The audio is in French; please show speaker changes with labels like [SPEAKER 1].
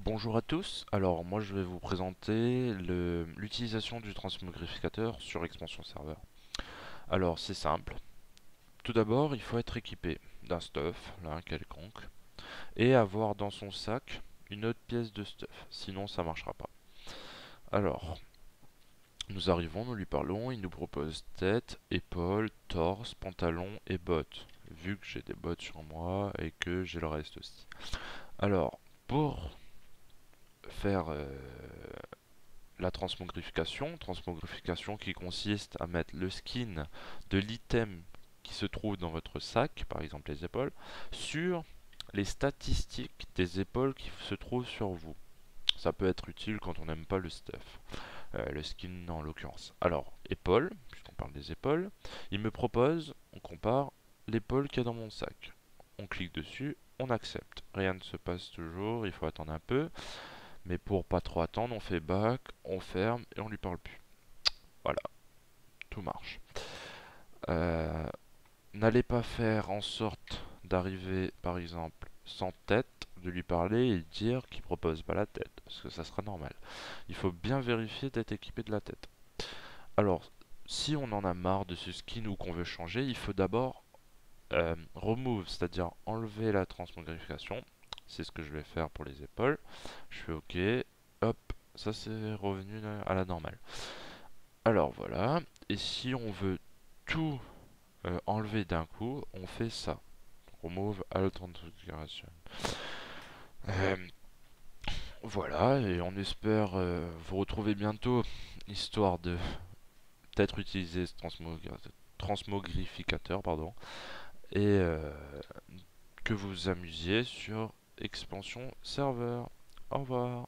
[SPEAKER 1] Bonjour à tous, alors moi je vais vous présenter l'utilisation du transmogrificateur sur expansion serveur. Alors c'est simple, tout d'abord il faut être équipé d'un stuff, là quelconque, et avoir dans son sac une autre pièce de stuff, sinon ça marchera pas. Alors, nous arrivons, nous lui parlons, il nous propose tête, épaules, torse, pantalon et bottes, vu que j'ai des bottes sur moi et que j'ai le reste aussi. Alors, pour faire la transmogrification qui consiste à mettre le skin de l'item qui se trouve dans votre sac, par exemple les épaules, sur les statistiques des épaules qui se trouvent sur vous. Ça peut être utile quand on n'aime pas le stuff, le skin en l'occurrence. Alors, épaules, puisqu'on parle des épaules, il me propose, on compare l'épaule qu'il y a dans mon sac. On clique dessus, on accepte. Rien ne se passe toujours, il faut attendre un peu. Mais pour pas trop attendre, on fait back, on ferme et on lui parle plus. Voilà, tout marche. Euh, N'allez pas faire en sorte d'arriver, par exemple, sans tête, de lui parler et dire qu'il propose pas la tête, parce que ça sera normal. Il faut bien vérifier d'être équipé de la tête. Alors, si on en a marre de ce skin ou qu'on veut changer, il faut d'abord remove, c'est-à-dire enlever la transmogrification. C'est ce que je vais faire pour les épaules. Je fais OK, hop, ça c'est revenu à la normale. Alors voilà, et si on veut tout enlever d'un coup, on fait ça. Remove all configuration. Euh, voilà, et on espère vous retrouver bientôt, histoire de peut-être utiliser ce transmogrificateur, pardon, et que vous vous amusiez sur expansion serveur. Au revoir.